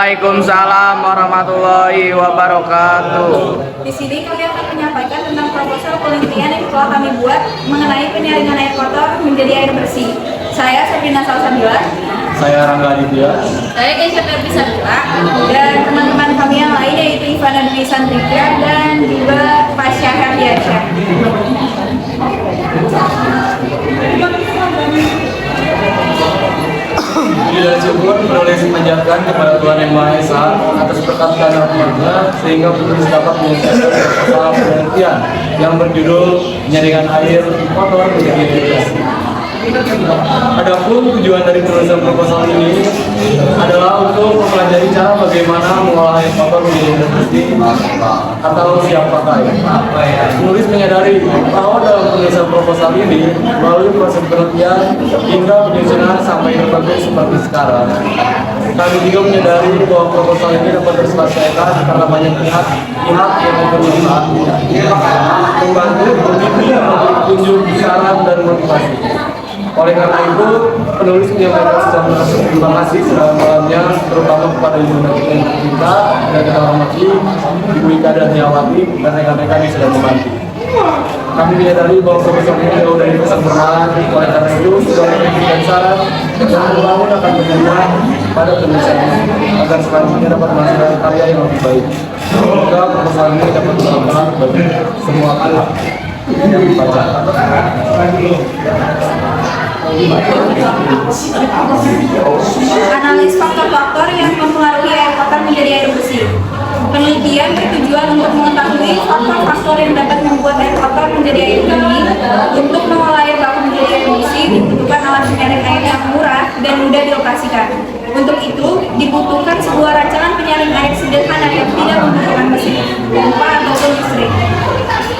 Waalaikumsalam warahmatullahi wabarakatuh. Di sini kami akan menyampaikan tentang proposal penelitian yang telah kami buat mengenai penyaringan air kotor menjadi air bersih. Saya Sabrina Salsabila. Saya Rangga Aditya. Saya Keisha Ferdi Sabila. Dan teman-teman kami yang lain yaitu Ivana Dwi Santrika dan juga Pasha Herdiasyah. Tidak cukup penulis menjaga kepada Tuhan Yang Maha Esa atas berkat dan rahmatnya sehingga penulis dapat menyelesaikan proposal penelitian yang berjudul penyaringan air kotor menjadi air bersih. Adapun tujuan dari penulisan proposal ini adalah untuk mempelajari cara bagaimana mengolah air kotor menjadi air bersih atau siap pakai. Penulis menyadari bahwa dalam penulisan proposal ini melalui proses penelitian hingga penyusunan sampai terbentuk seperti sekarang. Kami juga menyadari bahwa proposal ini dapat terselesaikan karena banyak pihak yang bermanfaat, membantu, menunjuk saran dan motivasi. Oleh karena itu, penulis menyampaikan secara terima kasih sedalam-dalamnya, terutama kepada ibu kita dan kita hormati Ibu Ika dan Nyawati dan rekan-rekan yang sudah membantu. Kami menyadari bahwa proposal ini jauh dari kesempurnaan, oleh karena itu sudah memberikan saran dan membangun akan berjalan pada penulisan ini agar selanjutnya dapat menghasilkan karya yang lebih baik. Semoga proposal ini dapat bermanfaat bagi semua pihak yang dibaca. Analis faktor-faktor yang mempengaruhi air kotor menjadi air bersih. Penelitian bertujuan untuk mengetahui faktor-faktor yang dapat membuat air kotor menjadi air bersih. Untuk mengolah air baku menjadi air bersih dibutuhkan alat penyaring air yang murah dan mudah dioperasikan. Untuk itu dibutuhkan sebuah rancangan penyaring air sederhana yang tidak membutuhkan mesin pompa ataupun listrik.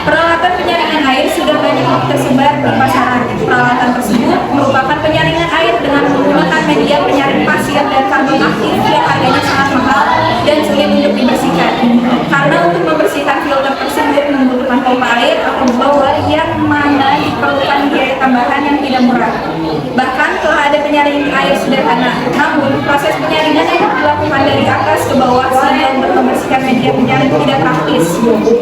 Peralatan penyaringan air sudah banyak tersebar di pasaran. Peralatan tersebut merupakan penyaringan air dengan menggunakan media penyaring pasir dan karbon aktif yang harganya sangat mahal dan sulit untuk dibersihkan. Karena untuk membersihkan filter tersebut membutuhkan pompa air atau blower yang mana diperlukan biaya tambahan yang tidak murah. Bahkan telah ada penyaring air sederhana, namun proses penyaringan yang dilakukan dari atas ke bawah sehingga untuk membersihkan media penyaring tidak praktis.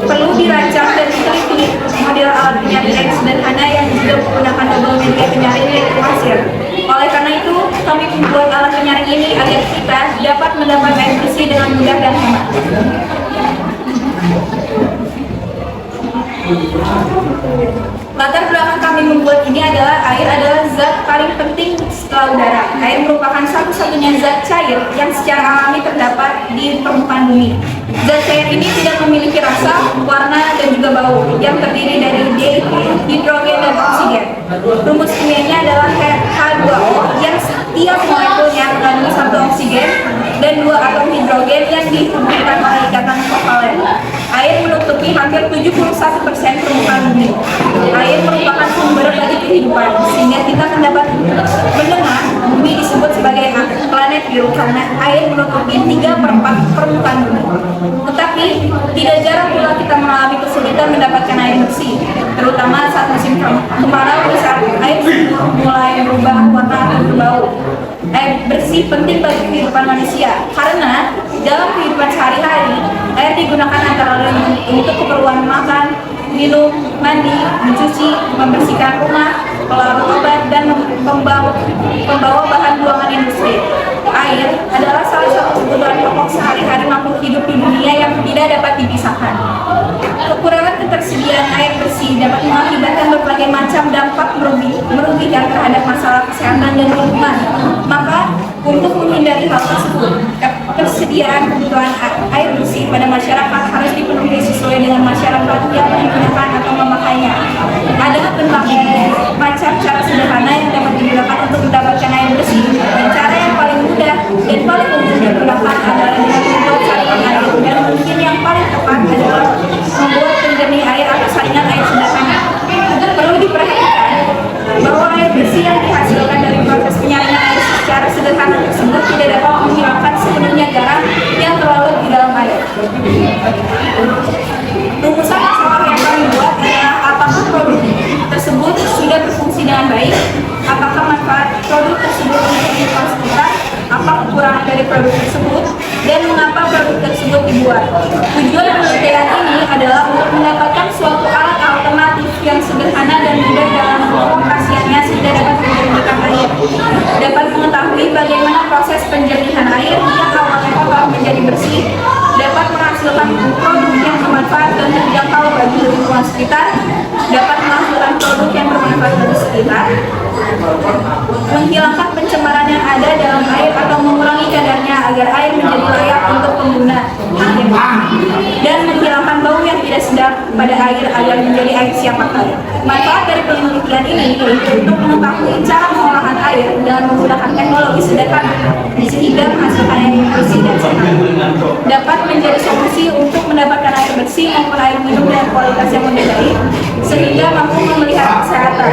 Perlu dirancang dan diteliti model alat penyaring air sederhana yang juga menggunakan double media penyaring yaitu pasir. Oleh karena itu, kami membuat alat penyaring ini agar kita dapat mendapat air bersih dengan mudah dan hemat. Latar belakang kami membuat ini adalah air adalah zat paling penting setelah udara. Air merupakan satu-satunya zat cair yang secara alami terdapat di permukaan bumi. Zat cair ini tidak memiliki rasa, warna, dan juga bau, yang terdiri dari hidrogen dan oksigen. Rumus kimianya adalah H2O yang setiap molekulnya mengandung satu oksigen dan dua atom hidrogen yang dihubungkan oleh ikatan kovalen. Air menutupi hampir 71% permukaan bumi. Air merupakan sumber bagi kehidupan, sehingga kita mendapat mendengar bumi disebut sebagai planet biru karena air menutupi 3/4 permukaan bumi. Tetapi tidak jarang pula kita mengalami kesulitan mendapatkan air bersih, terutama saat musim kemarau di saat air mulai berubah warna atau berbau. Air bersih penting bagi kehidupan manusia karena dalam kehidupan sehari-hari air digunakan antara lain untuk keperluan makan, minum, mandi, mencuci, membersihkan rumah, pelarut obat, dan membawa bahan buangan industri. Air adalah salah satu kebutuhan pokok sehari-hari makhluk hidup di dunia yang tidak dapat dipisahkan. Kekurangan ketersediaan air bersih dapat mengakibatkan berbagai macam dampak merugikan terhadap masalah kesehatan dan lingkungan. Maka, untuk menghindari hal tersebut, ketersediaan kebutuhan air bersih pada masyarakat harus dipenuhi sesuai dengan masyarakat yang menggunakan atau memakainya. Ada berbagai macam cara sederhana yang dapat digunakan untuk mendapatkan air bersih. Dan cara yang paling mudah dan paling umum digunakan adalah dengan membuat saringan air. Dan mungkin yang paling tepat adalah membuat penjernih air atau saringan air sederhana. Perlu diperhatikan bahwa air bersih yang dihasilkan dari proses penyaringan air secara sederhana tersebut tidak dapat menghilangkan sepenuhnya garam yang terlarut di dalam air. Rumusan masalah yang kami buat adalah apakah produk tersebut sudah berfungsi dengan baik, apakah manfaat produk tersebut untuk lingkungan sekitar, apa kekurangan dari produk tersebut, dan mengapa produk tersebut dibuat. Tujuan penelitian ini adalah untuk mendapatkan suatu alat alternatif yang sederhana dan mudah dalam pengoperasiannya sehingga dapat menjernihkan air, dapat mengetahui bagaimana proses penjernihan air yang awalnya kotor menjadi bersih, dapat menghasilkan produk yang bermanfaat dan terjangkau bagi lingkungan sekitar, dapat menghasilkan produk yang bermanfaat bagi sekitar, menghilangkan pencemaran yang ada dalam air atau mengurangi kadarnya agar air menjadi layak untuk pengguna akhirnya, dan menghilangkan bau yang tidak sedap pada air agar menjadi air siap pakai. Manfaat dari penelitian ini yaitu untuk mengetahui cara pengolahan air dengan menggunakan teknologi sederhana sehingga menghasilkan air yang bersih dan sehat, dapat menjadi solusi untuk mendapatkan air bersih maupun air minum dengan kualitas yang memadai sehingga mampu memelihara kesehatan,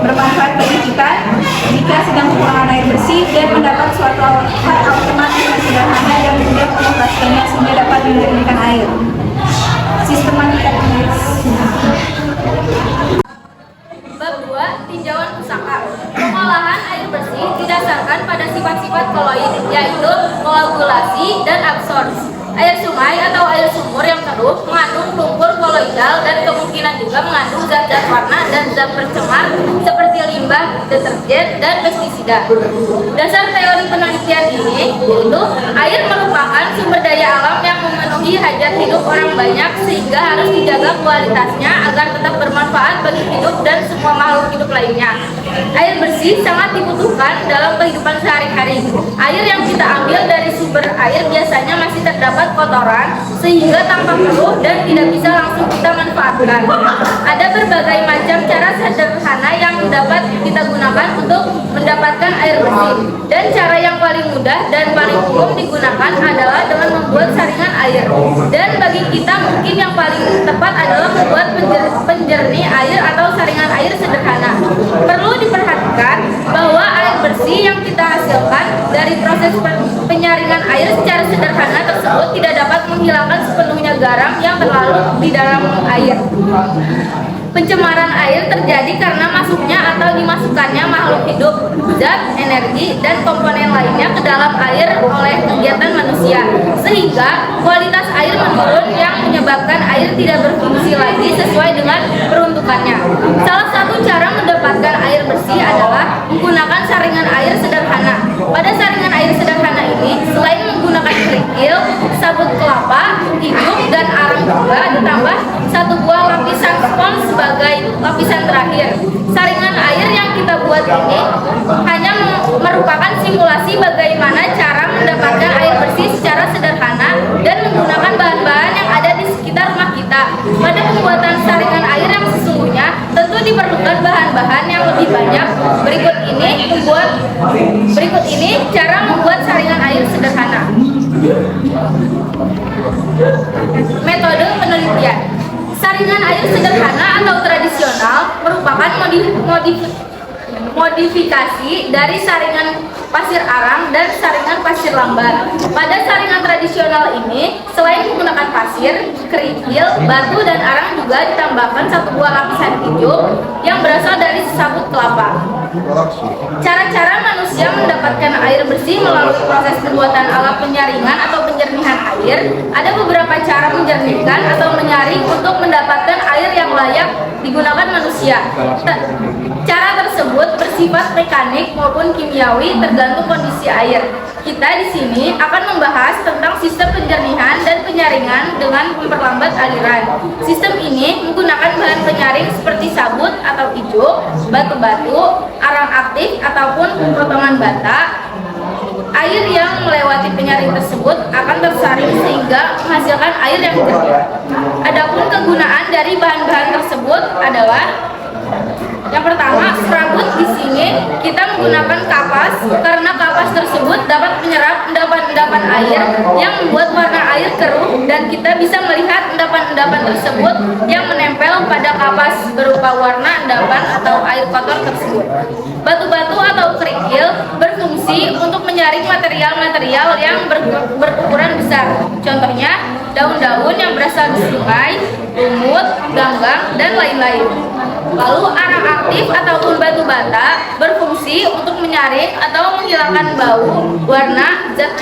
bermanfaat bagi kita jika sedang kekurangan air bersih, dan mendapat suatu alternatif yang sederhana dan mudah mengoperasikannya sehingga dapat menjernihkan air. Sistematika penulis. Bab 2. Tinjauan pusaka. Pengolahan air bersih didasarkan pada sifat-sifat koloid, yaitu koagulasi dan absorpsi. Air sungai atau air sumur yang keruh mengandung lumpur koloidal dan kemungkinan juga mengandung zat-zat warna dan zat pencemar seperti limbah, deterjen, dan pestisida. Dasar teori penelitian ini yaitu air merupakan sumber daya alam yang memenuhi hajat hidup orang banyak sehingga harus dijaga kualitasnya agar tetap bermanfaat bagi hidup dan semua makhluk hidup lainnya. Air bersih sangat dibutuhkan dalam kehidupan sehari-hari. Air yang kita ambil dari sumber air biasanya masih terdapat kotoran sehingga tampak keruh dan tidak bisa langsung kita manfaatkan. Ada berbagai macam cara sederhana yang dapat kita gunakan untuk mendapatkan air bersih, dan cara yang paling mudah dan paling umum digunakan adalah dengan membuat saringan air. Dan bagi kita mungkin yang paling tepat adalah membuat penjernih air atau saringan air sederhana. Perlu diperhatikan bahwa air bersih yang kita hasilkan dari proses penyaringan air secara sederhana tersebut tidak dapat menghilangkan sepenuhnya garam yang terlarut di dalam air. Pencemaran air terjadi karena masuknya atau dimasukkannya makhluk hidup, zat, energi, dan komponen lainnya ke dalam air oleh kegiatan manusia, sehingga kualitas air menurun yang menyebabkan air tidak berfungsi lagi sesuai dengan peruntukannya. Salah satu cara mendapatkan air bersih adalah menggunakan saringan air sederhana. Pada saringan air sederhana ini, selain menggunakan kerikil, sabut kelapa, hidup, dan arang juga ditambah satu buah lapisan spons sebagai lapisan terakhir. Saringan air yang kita buat ini hanya merupakan simulasi bagaimana cara mendapatkan air bersih secara sederhana dan menggunakan bahan-bahan yang ada di sekitar rumah kita. Pada pembuatan saringan air yang sesungguhnya tentu diperlukan bahan-bahan yang lebih banyak. Berikut ini cara membuat saringan air sederhana. Metode penelitian. Saringan air sederhana atau tradisional merupakan modifikasi dari saringan pasir arang dan saringan pasir lambat. Pada saringan tradisional ini, selain menggunakan pasir, kerikil, batu, dan arang juga ditambahkan satu buah lapisan hijau yang berasal dari sabut kelapa. Cara-cara manusia mendapatkan air bersih melalui proses pembuatan alat penyaringan atau penjernihan air. Ada beberapa cara menjernihkan atau menyaring untuk mendapatkan air yang layak digunakan manusia. Cara tersebut bersifat mekanik maupun kimiawi tergantung kondisi air. Kita di sini akan membahas tentang sistem penjernihan dan penyaringan dengan memperlambat aliran. Sistem ini menggunakan bahan penyaring seperti sabut atau ijuk, batu-batu, arang aktif ataupun potongan bata. Air yang melewati penyaring tersebut akan tersaring sehingga menghasilkan air yang jernih. Adapun kegunaan dari bahan-bahan tersebut adalah yang pertama, serabut. Di sini kita menggunakan kapas karena kapas tersebut dapat menyerap endapan-endapan air yang membuat warna air keruh dan kita bisa melihat endapan-endapan tersebut yang menempel pada kapas berupa warna endapan atau air kotor tersebut. Batu-batu atau kerikil berfungsi untuk menyaring material-material yang berukuran besar. Contohnya, daun-daun yang berasal dari sungai, lumut, ganggang, dan lain-lain. Lalu arang aktif ataupun batu bata berfungsi untuk menyaring atau menghilangkan bau, warna, zat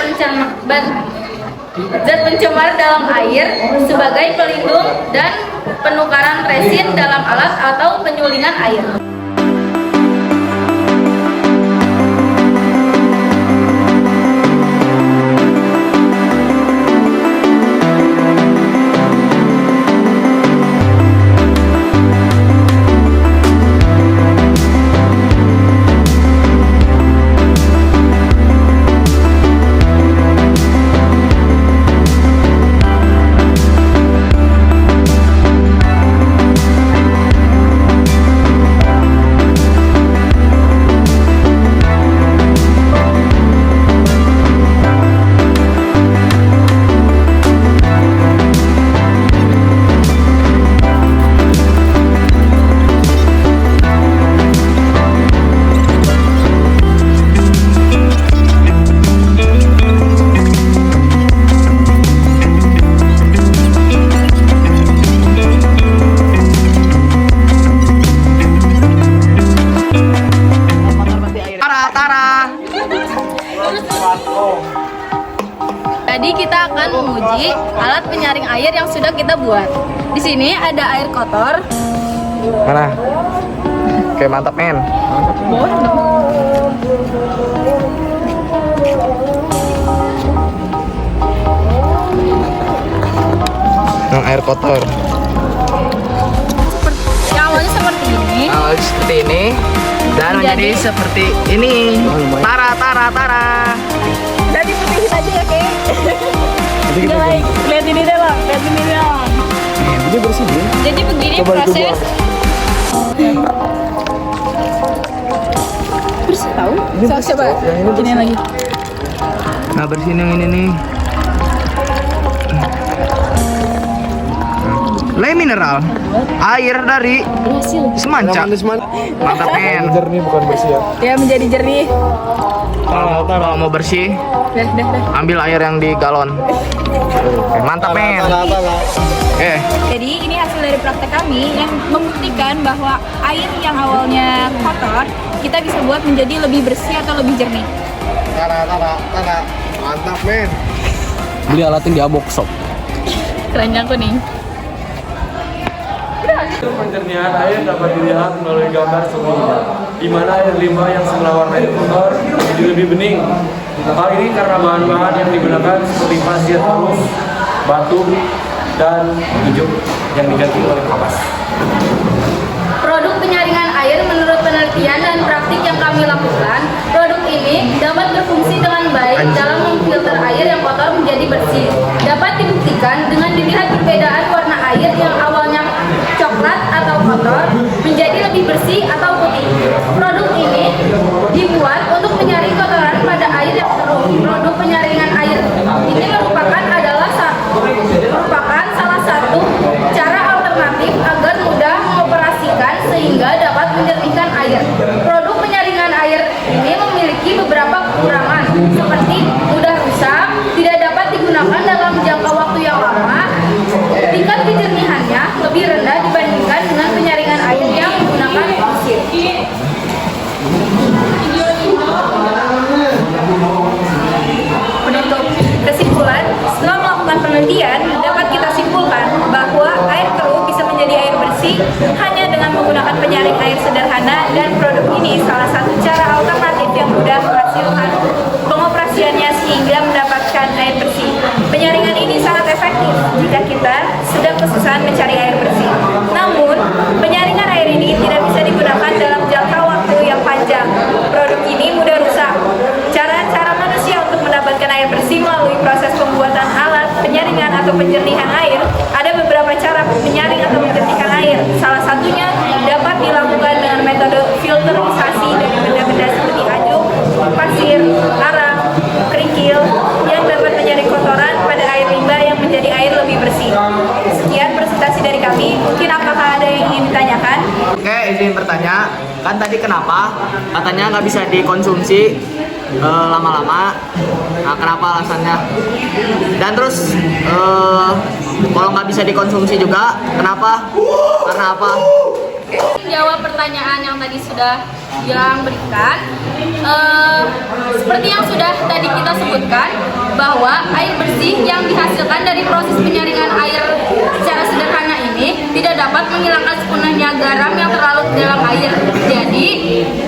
zat pencemar dalam air sebagai pelindung dan penukaran resin dalam alat atau penyulingan air. Tadi kita akan menguji alat penyaring air yang sudah kita buat. Di sini ada air kotor. Mana? Oke, mantap men. Yang air kotor. Yang awalnya seperti ini. Awalnya seperti ini dan menjadi seperti ini. Tara. Udah diputihin aja ya, Kek. Guys, lihat ini deh lah, lihat ini deh lah. Ini bersih nih. Jadi begini Coba itu proses. Bersih tahu? Coba Yang ini gini lagi. Nah, bersihin yang ini nih. Le mineral, air dari semanca. Mantap men. jernih bukan bersih ya. Ya menjadi jernih. Kalau mau bersih, Dah. ambil air yang di galon. Oke, mantap men. Oke. Jadi ini hasil dari praktek kami yang membuktikan bahwa air yang awalnya kotor kita bisa buat menjadi lebih bersih atau lebih jernih. Tara. Mantap men. Beli alatnya di Abok Shop. Keranjang kuning. Penjernihan air dapat dilihat melalui gambar sebelumnya, di mana air limbah yang semula warnanya kotor jadi lebih bening. Hal ini karena bahan-bahan yang digunakan seperti pasir halus, batu, dan ijuk yang diganti oleh kapas. Produk penyaringan air menurut penelitian dan praktik yang kami lakukan, produk ini dapat berfungsi dengan baik dalam memfilter air yang kotor menjadi bersih. Dapat dibuktikan dengan dilihat perbedaan warna air yang awalnya coklat atau kotor menjadi lebih bersih atau putih. Produk ini dibuat untuk menyaring kotoran pada air yang keruh. Produk penyaringan air ini merupakan salah satu cara alternatif agar mudah mengoperasikan sehingga dapat menjernihkan air. Produk penyaringan air ini memiliki beberapa kekurangan seperti mudah rusak, tidak dapat digunakan dalam jangka waktu yang lama, tingkat kejernihannya lebih rendah dibandingkan dengan penyaringan air yang menggunakan mesin. Penutup kesimpulan, setelah melakukan penelitian dapat kita simpulkan bahwa air keruh bisa menjadi air bersih hanya dengan menggunakan penyaring air sederhana, dan produk ini salah satu cara alternatif yang mudah menghasilkan pengoperasiannya sehingga mendapatkan air bersih. Penyaringan ini sangat efektif jika kita sedang kesusahan mencari air bersih. Namun, penyaringan air ini tidak bisa digunakan dalam jangka waktu yang panjang. Produk ini mudah rusak. Cara-cara manusia untuk mendapatkan air bersih melalui proses pembuatan alat penyaringan atau penjernihan air, ada beberapa cara menyaring atau menjernihkan air. Salah satunya dapat dilakukan dengan metode filterisasi dari benda-benda seperti aduk, pasir, arang, kerikil yang dapat menyaring kotoran pada air limbah yang menjadi air lebih bersih. Sekian presentasi dari kami. Mungkin apakah ada yang ingin ditanyakan? Oke, izin bertanya. Kan tadi kenapa katanya nggak bisa dikonsumsi lama-lama? Nah, kenapa alasannya? Dan terus kalau nggak bisa dikonsumsi juga, kenapa? Karena apa? Jawab pertanyaan yang tadi sudah yang berikan. Seperti yang sudah tadi kita sebutkan, bahwa air bersih yang dihasilkan dari proses penyaringan air secara sederhana ini tidak dapat menghilangkan sepenuhnya garam yang terlarut dalam air. Jadi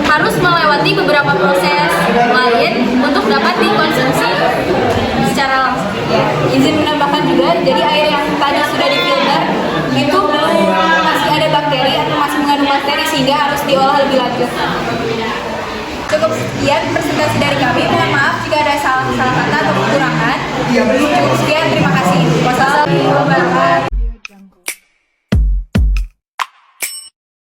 harus melewati beberapa proses lain untuk dapat dikonsumsi secara langsung. Ya, izin menambahkan juga, jadi air yang tadi sudah difilter itu masih ada bakteri atau masih mengandung bakteri sehingga harus diolah lebih lanjut. Cukup sekian presentasi dari kami. Mohon maaf jika ada salah kata atau kekurangan. Cukup sekian, terima kasih. Wassalamualaikum warahmatullahi wabarakatuh.